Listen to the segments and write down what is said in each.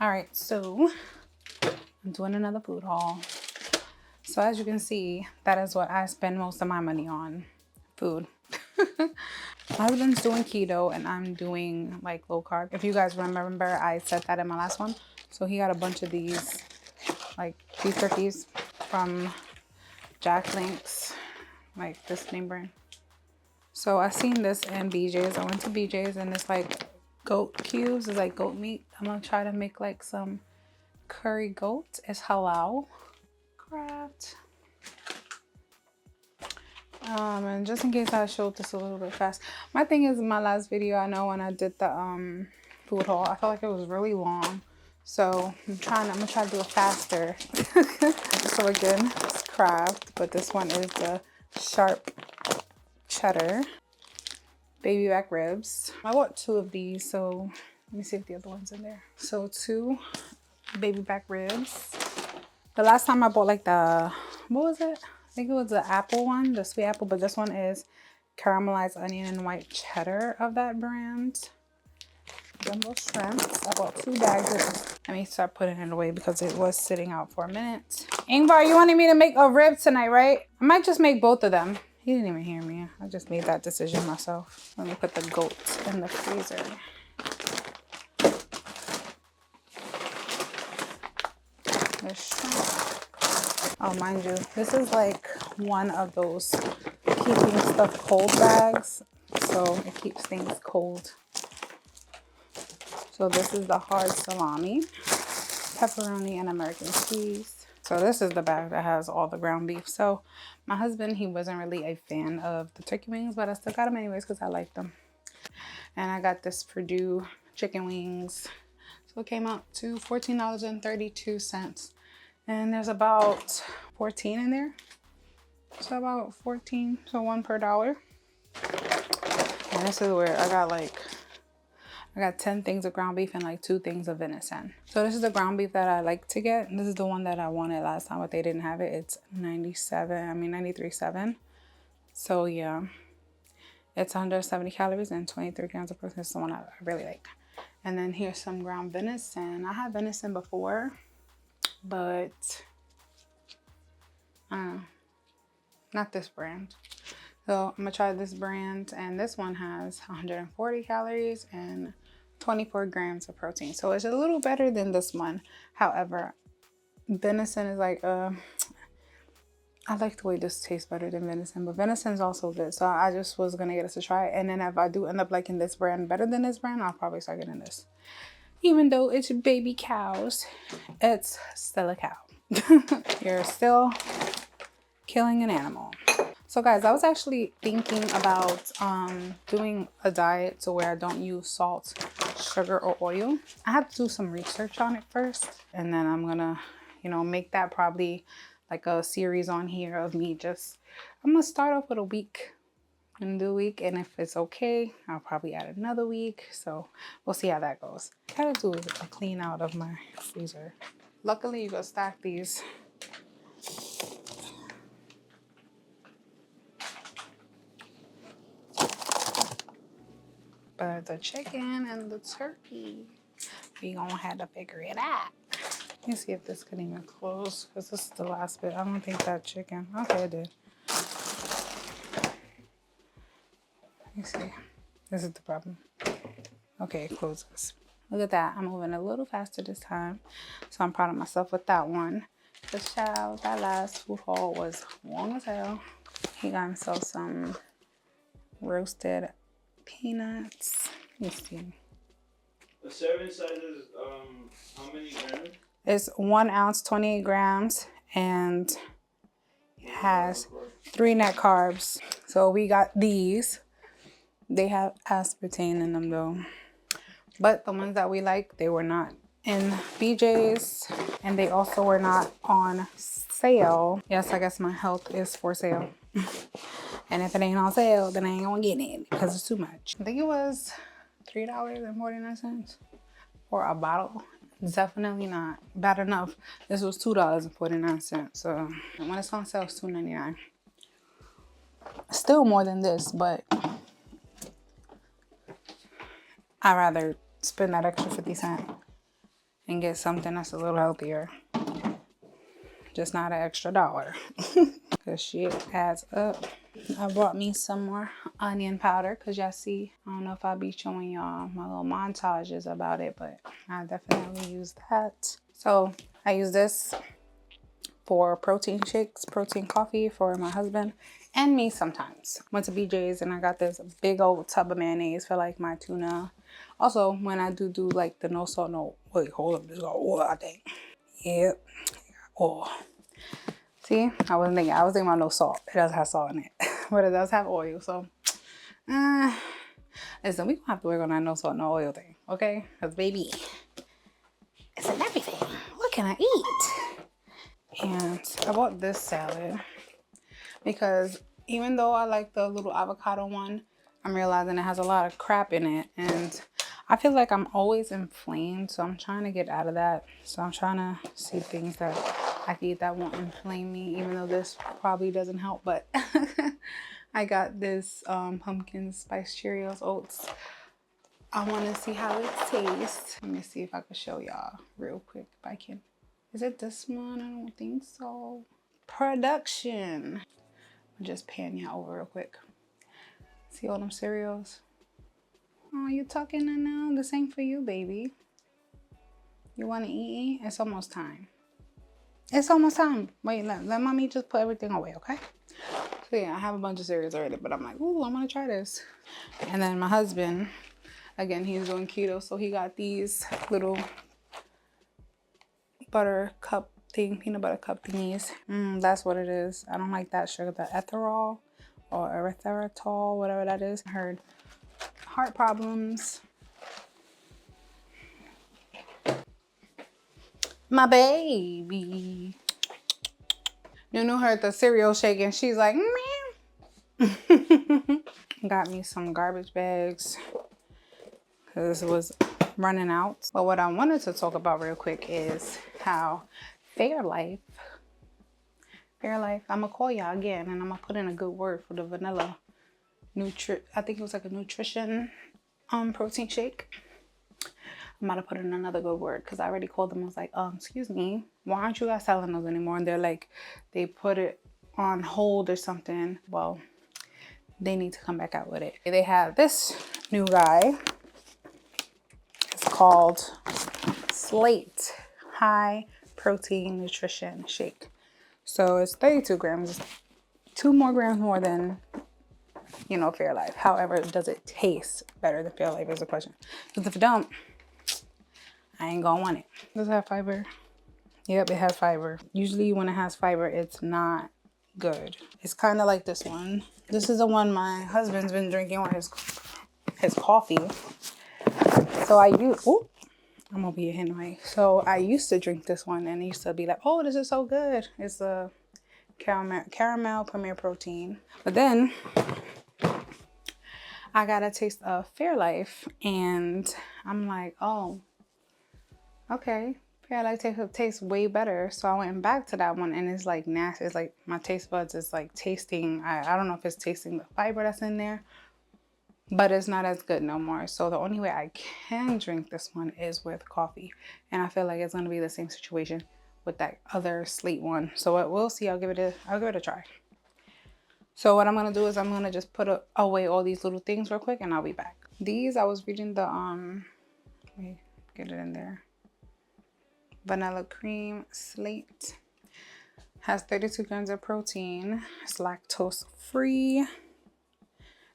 All right, so I'm doing another food haul. So as you can see, that is what I spend most of my money on, food. My husband's doing keto and I'm doing like low carb. If you guys remember, I said that in my last one. So he got a bunch of these like beef turkeys from Jack Links, like this name brand. So I seen this in BJ's. I went to BJ's and it's like goat cubes. It's like goat meat. I'm gonna try to make like some curry goat. It's halal. Craft. And just in case I showed this a little bit fast. My thing is, in my last video, I know when I did the food haul, I felt like it was really long. So I'm gonna try to do it faster. So again, it's Kraft, but this one is the sharp cheddar baby back ribs. I bought 2 of these, so let me see if the other one's in there. So 2 baby back ribs. The last time I bought like the, what was it? I think it was the apple one, the sweet apple, but this one is caramelized onion and white cheddar of that brand. Jumbo shrimps. I bought 2 bags of this. Let me start putting it away because it was sitting out for a minute. Ingvar, you wanted me to make a rib tonight, right? I might just make both of them. He didn't even hear me. I just made that decision myself. Let me put the goat in the freezer. The shrimp. Oh, mind you, this is like one of those keeping stuff cold bags. So it keeps things cold. So this is the hard salami, pepperoni, and American cheese. So this is the bag that has all the ground beef. So my husband, he wasn't really a fan of the turkey wings, but I still got them anyways because I like them. And I got this Purdue chicken wings. So it came out to $14.32. And there's about 14 in there. So about 14, so 1 per dollar. And this is where I got 10 things of ground beef and like 2 things of venison. So this is the ground beef that I like to get. This is the one that I wanted last time, but they didn't have it. It's 93.7. So yeah, it's 170 calories and 23 grams of protein. It's the one I really like. And then here's some ground venison. I had venison before, but not this brand. So I'm gonna try this brand, and this one has 140 calories and 24 grams of protein. So it's a little better than this one. However, venison is like, I like the way this tastes better than venison, but venison is also good. So I just was gonna get us to try it. And then if I do end up liking this brand better than this brand, I'll probably start getting this. Even though it's baby cows, it's still a cow. You're still killing an animal. So guys, I was actually thinking about doing a diet to where I don't use salt, sugar, or oil. I have to do some research on it first, and then I'm gonna, make that probably like a series on here of me I'm gonna start off with a week and do a week, and if it's okay, I'll probably add another week. So we'll see how that goes. I gotta do a clean out of my freezer. Luckily, you can stack these. But the chicken and the turkey, we gonna have to figure it out. Let me see if this can even close, because this is the last bit. I don't think that chicken, okay, it did. Let me see. This is the problem. Okay, it closes. Look at that. I'm moving a little faster this time. So I'm proud of myself with that one. The child, that last food haul was long as hell. He got himself some roasted peanuts. Let me see. The serving size is how many grams? It's 1 ounce, 28 grams, and it has 3 net carbs. So we got these. They have aspartame in them though. But the ones that we like, they were not in BJ's, and they also were not on sale. Yes, I guess my health is for sale. And if it ain't on sale, then I ain't gonna get it because it's too much. I think it was $3.49 for a bottle. Definitely not bad enough. This was $2.49. So when it's on sale, it's $2.99. Still more than this, but I'd rather spend that extra 50 cents and get something that's a little healthier. Just not an extra $1. Cause shit adds up. I brought me some more onion powder because y'all see, I don't know if I'll be showing y'all my little montages about it, but I definitely use that. So I use this for protein shakes, protein coffee for my husband and me sometimes. Went to BJ's and I got this big old tub of mayonnaise for like my tuna. Also, when I do like the no salt, no, wait, hold up, this got oil, I think. Yep, oil. See, I was thinking about no salt. It does have salt in it, but it does have oil. So, listen, we gonna have to work on that no salt, no oil thing, okay? Cause baby, it's in everything. What can I eat? And I bought this salad because even though I like the little avocado one, I'm realizing it has a lot of crap in it, and I feel like I'm always inflamed, so I'm trying to get out of that. So I'm trying to see things that I can eat that won't inflame me, even though this probably doesn't help. But I got this pumpkin spice Cheerios oats. I want to see how it tastes. Let me see if I can show y'all real quick if I can. Is it this one? I don't think so. Production. I'll just pan y'all over real quick. See all them cereals? Oh, you talking now? This ain't for you, baby. You want to eat? It's almost time. It's almost time. Wait, let mommy just put everything away, okay? So yeah, I have a bunch of cereals already, but I'm like, ooh, I'm gonna try this. And then my husband, again, he's doing keto, so he got these little butter cup thing, peanut butter cup thingies. That's what it is. I don't like that sugar, the ethanol or erythritol, whatever that is. I heard heart problems. My baby. Nunu heard the cereal shaking. She's like, meow. Got me some garbage bags because it was running out. But what I wanted to talk about real quick is how Fairlife, I'm gonna call y'all again and I'm gonna put in a good word for the vanilla I think it was like a nutrition protein shake. I'm about to put in another good word because I already called them. I was like, excuse me, why aren't you guys selling those anymore? And they're like, they put it on hold or something. Well, they need to come back out with it. They have this new guy. It's called Slate High Protein Nutrition Shake. So it's 32 grams, 2 more grams more than, Fairlife. However, does it taste better than Fairlife is the question. Because if it don't, I ain't gonna want it. Does it have fiber? Yep, it has fiber. Usually when it has fiber, it's not good. It's kind of like this one. This is the one my husband's been drinking with his coffee. So I'm gonna be a anyway. So I used to drink this one and it used to be like, oh, this is so good. It's a caramel premier protein. But then I got a taste of Fairlife and I'm like, oh, okay. Fairlife tastes way better. So I went back to that one and it's like nasty. It's like my taste buds is like tasting, I don't know if it's tasting the fiber that's in there, but it's not as good no more. So the only way I can drink this one is with coffee. And I feel like it's gonna be the same situation with that other Slate one. So we'll see, I'll give it a try. So what I'm gonna do is I'm gonna just put away all these little things real quick and I'll be back. These, I was reading the, let me get it in there. Vanilla cream Slate has 32 grams of protein. It's lactose free,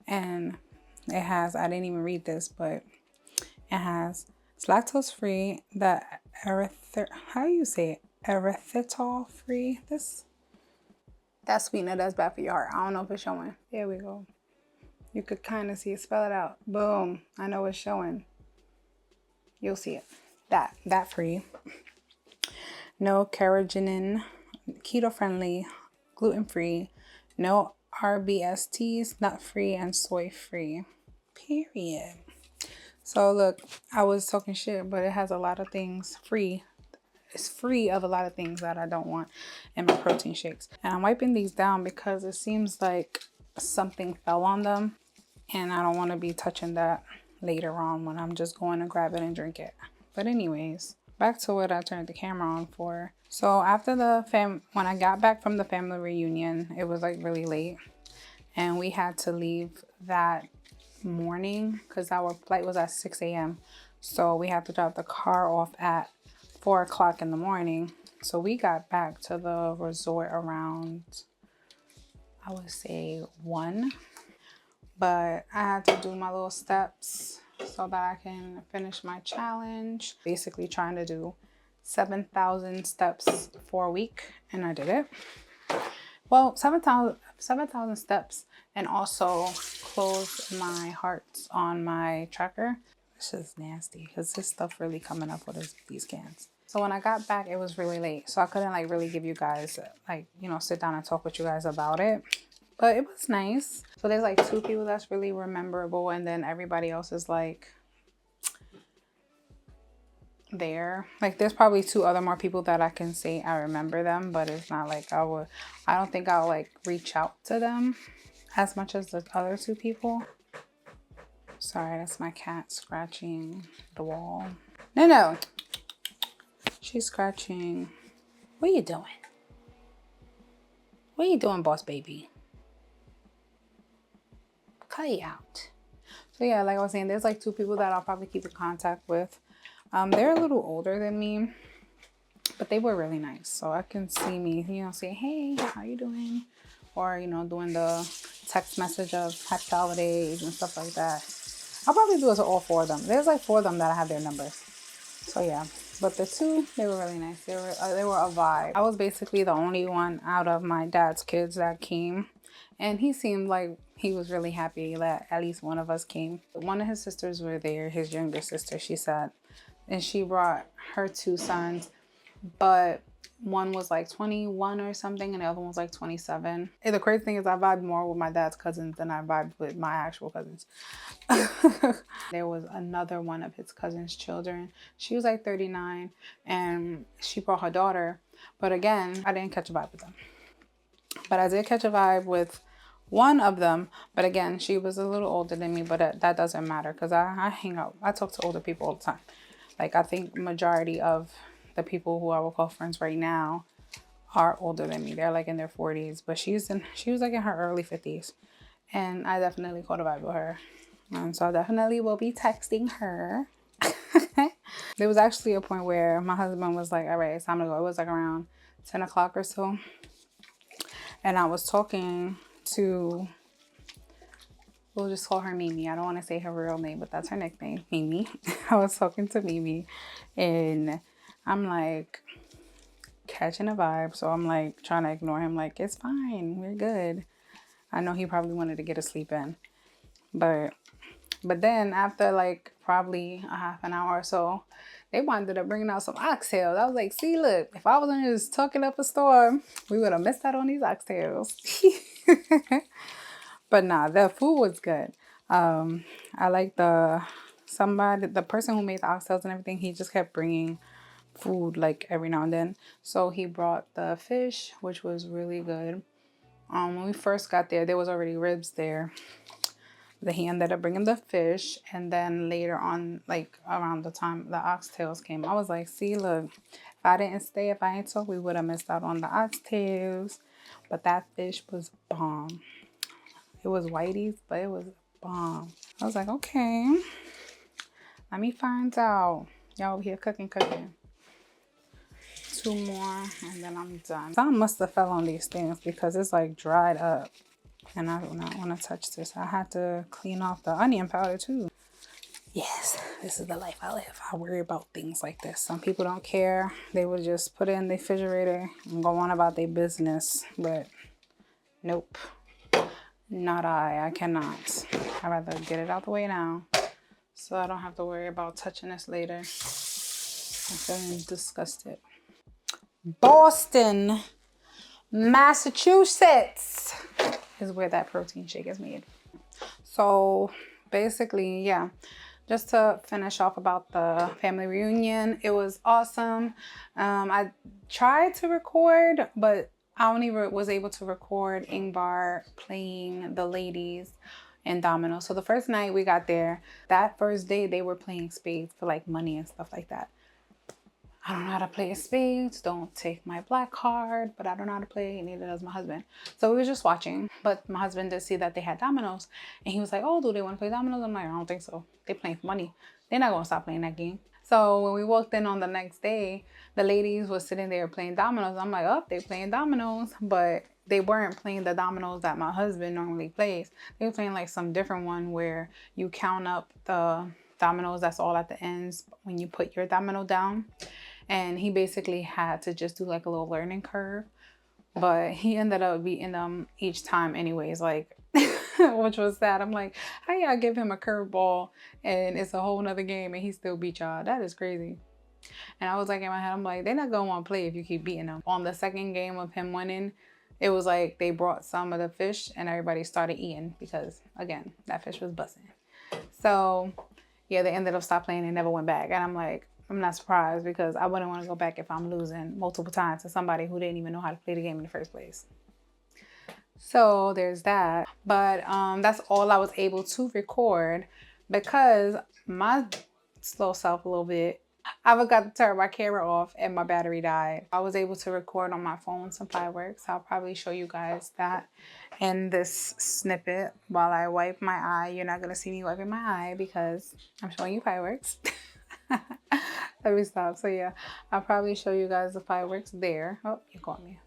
and it has, I didn't even read this, but it's lactose free. The how do you say it? Erythritol free. That sweetener that's bad for your heart. I don't know if it's showing. There we go. You could kind of see it. Spell it out. Boom. I know it's showing. You'll see it. That free. No carrageenan, keto-friendly, gluten-free, no RBSTs, nut-free, and soy-free. Period. So look, I was talking shit, but it has a lot of things free. It's free of a lot of things that I don't want in my protein shakes. And I'm wiping these down because it seems like something fell on them. And I don't want to be touching that later on when I'm just going to grab it and drink it. But anyways, back to what I turned the camera on for. So after when I got back from the family reunion, it was like really late, and we had to leave that morning because our flight was at 6 a.m. So we had to drop the car off at 4 o'clock in the morning. So we got back to the resort around, I would say 1. But I had to do my little steps so that I can finish my challenge. Basically trying to do 7,000 steps for a week, and I did it. Well, 7,000 steps, and also close my hearts on my tracker. This is nasty because this stuff really coming up with these cans. So when I got back, it was really late, so I couldn't like really give you guys like, you know, sit down and talk with you guys about it. But it was nice. So there's like 2 people that's really memorable, and then everybody else is like there. Like there's probably 2 other more people that I can say I remember them, but it's not like I don't think I'll like reach out to them as much as the other 2 people. Sorry, that's my cat scratching the wall. No. She's scratching. What are you doing? What are you doing, boss baby? Cut it out. So yeah, like I was saying, there's like 2 people that I'll probably keep in contact with. They're a little older than me, but they were really nice. So I can see me, you know, say, hey, how you doing? Or, you know, doing the text message of happy holidays and stuff like that. I'll probably do it to all 4 of them. There's like 4 of them that I have their numbers. So yeah, but the 2, they were really nice. They were a vibe. I was basically the only one out of my dad's kids that came. And he seemed like he was really happy that at least one of us came. One of his sisters were there, his younger sister, she said. And she brought her 2 sons. But one was like 21 or something, and the other one was like 27. And the crazy thing is I vibed more with my dad's cousins than I vibed with my actual cousins. There was another one of his cousin's children. She was like 39, and she brought her daughter. But again, I didn't catch a vibe with them. But I did catch a vibe with one of them. But again, she was a little older than me, but that doesn't matter because I hang out. I talk to older people all the time. Like, I think majority of the people who I will call friends right now are older than me. They're like in their 40s, but she was like in her early 50s. And I definitely caught a vibe with her. So I definitely will be texting her. There was actually a point where my husband was like, all right, it's time to go. It was like around 10 o'clock or so. And I was talking to, we'll just call her Mimi. I don't want to say her real name, but that's her nickname, Mimi. I was talking to Mimi, and I'm like catching a vibe. So I'm like trying to ignore him, like, it's fine, we're good. I know he probably wanted to get a sleep in. But then after like probably a half an hour or so, they ended up bringing out some oxtails. I was like, see, look, if I wasn't just talking up a storm, we would have missed out on these oxtails. But nah, the food was good. I like the person who made the oxtails and everything, he just kept bringing food like every now and then. So he brought the fish, which was really good. When we first got there was already ribs there. Then he ended up bringing the fish, and then later on, like around the time the oxtails came, I was like, see, look, if I ain't talk, we would have missed out on the oxtails. But that fish was bomb. It was whitey's, but it was bomb. I was like, okay, let me find out. Y'all over here cooking. 2 more, and then I'm done. Some must have fell on these things because it's like dried up. And I do not want to touch this. I had to clean off the onion powder too. Yes, this is the life I live. I worry about things like this. Some people don't care. They would just put it in the refrigerator and go on about their business. But nope, not I. I cannot. I'd rather get it out the way now so I don't have to worry about touching this later. I'm feeling disgusted. Boston, Massachusetts is where that protein shake is made. So basically, yeah, just to finish off about the family reunion, it was awesome. I tried to record, but I only was able to record Ingvar playing the ladies in domino. So the first night we got there, that first day they were playing spades for like money and stuff like that. I don't know how to play a spades. Don't take my black card, but I don't know how to play. Neither does my husband. So we were just watching. But my husband did see that they had dominoes. And he was like, oh, do they want to play dominoes? I'm like, I don't think so. They playing for money. They're not going to stop playing that game. So when we walked in on the next day, the ladies were sitting there playing dominoes. I'm like, oh, they playing dominoes. But they weren't playing the dominoes that my husband normally plays. They were playing like some different one where you count up the dominoes that's all at the ends when you put your domino down. And he basically had to just do like a little learning curve, but he ended up beating them each time anyways, like which was sad. I'm like, how y'all give him a curveball and it's a whole nother game and he still beat y'all? That is crazy. And I was like in my head, I'm like, they're not gonna want to play if you keep beating them. On the second game of him winning, it was like they brought some of the fish and everybody started eating because again, that fish was busting. So yeah, they ended up stopping playing and never went back. And I'm like, I'm not surprised because I wouldn't want to go back if I'm losing multiple times to somebody who didn't even know how to play the game in the first place. So there's that. But that's all I was able to record because my slow self a little bit, I forgot to turn my camera off and my battery died. I was able to record on my phone some fireworks. I'll probably show you guys that in this snippet while I wipe my eye. You're not going to see me wiping my eye because I'm showing you fireworks. Let me stop. So yeah, I'll probably show you guys the fireworks there. Oh, you caught me.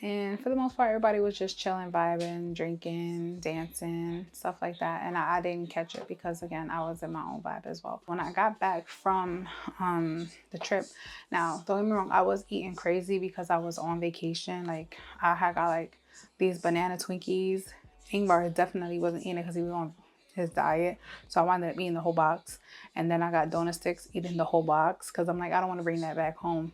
And for the most part, everybody was just chilling, vibing, drinking, dancing, stuff like that. And I didn't catch it because again, I was in my own vibe as well. When I got back from the trip, now don't get me wrong, I was eating crazy because I was on vacation. Like I had got like these banana Twinkies. Ingvar definitely wasn't eating it because he was on his diet, so I wound up eating the whole box. And then I got donut sticks, eating the whole box because I'm like, I don't want to bring that back home.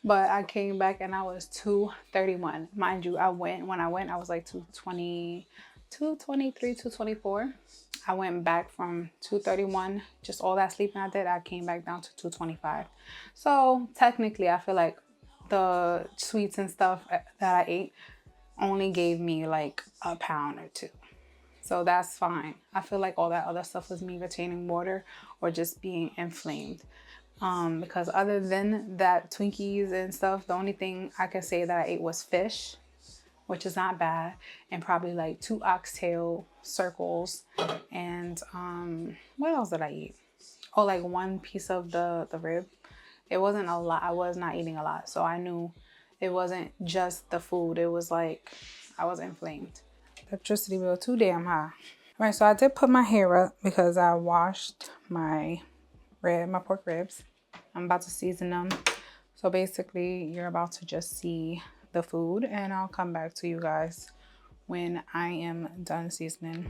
But I came back and I was 231. Mind you, when I went I was like 220, 223, 224. I went back from 231, just all that sleeping I did, I came back down to 225. So technically I feel like the sweets and stuff that I ate only gave me like a pound or two. So that's fine. I feel like all that other stuff was me retaining water or just being inflamed. Because other than that Twinkies and stuff, the only thing I could say that I ate was fish, which is not bad, and probably like 2 oxtail circles. And what else did I eat? Oh, like 1 piece of the rib. It wasn't a lot. I was not eating a lot. So I knew it wasn't just the food. It was like I was inflamed. Electricity bill too damn high. All right, so I did put my hair up because I washed my pork ribs. I'm about to season them. So basically you're about to just see the food and I'll come back to you guys when I am done seasoning.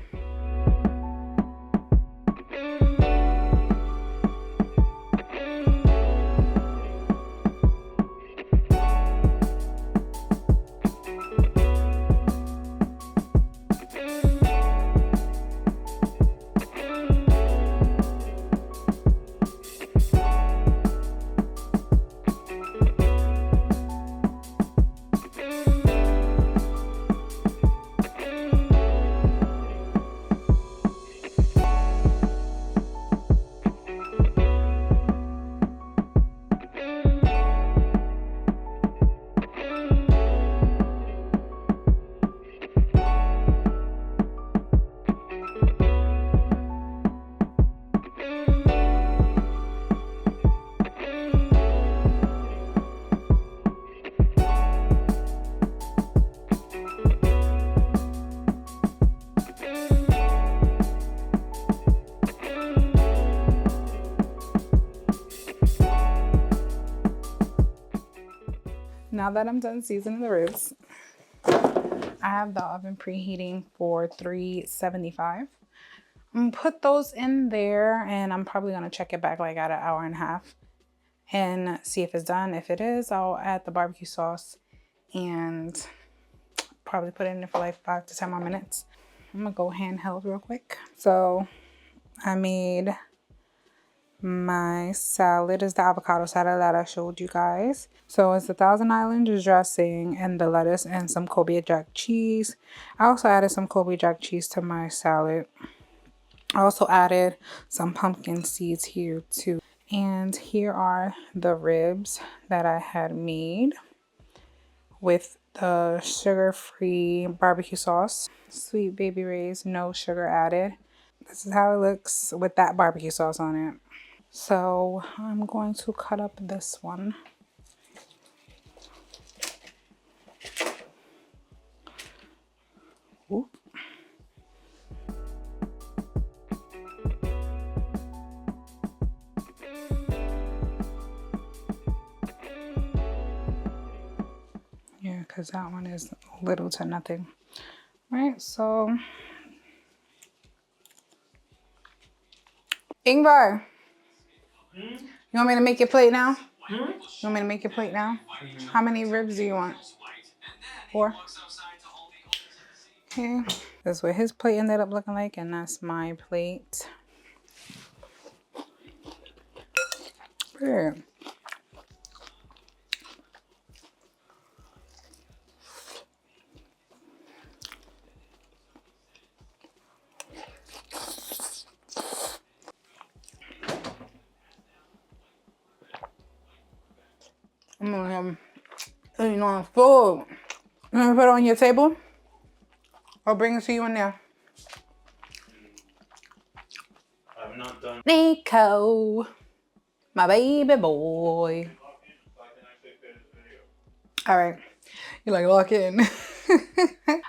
Now that I'm done seasoning the ribs, I have the oven preheating for 375. I'm gonna put those in there and I'm probably gonna check it back like at 1.5 hours and see if it's done. If it is, I'll add the barbecue sauce and probably put it in there for like 5 to 10 more minutes. I'm gonna go handheld real quick. So I made my salad, is the avocado salad that I showed you guys. So it's the Thousand Island dressing and the lettuce and some Kobe Jack cheese. I also added some Kobe Jack cheese to my salad. I also added some pumpkin seeds here too. And here are the ribs that I had made with the sugar-free barbecue sauce. Sweet Baby Ray's, no sugar added. This is how it looks with that barbecue sauce on it. So I'm going to cut up this one. Oop. Yeah, because that one is little to nothing. Right, so Ingvar, you want me to make your plate now? You want me to make your plate now? How many ribs do you want? 4? Okay. That's what his plate ended up looking like, and that's my plate. Good. I'm gonna have eating on food. You want to put it on your table? Or bring it to you in there? I'm not done. Nico, my baby boy. All right, you like lock in.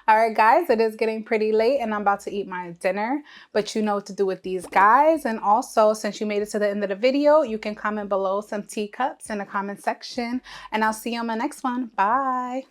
All right, guys, it is getting pretty late and I'm about to eat my dinner, but you know what to do with these guys. And also, since you made it to the end of the video, you can comment below some teacups in the comment section, and I'll see you on my next one. Bye.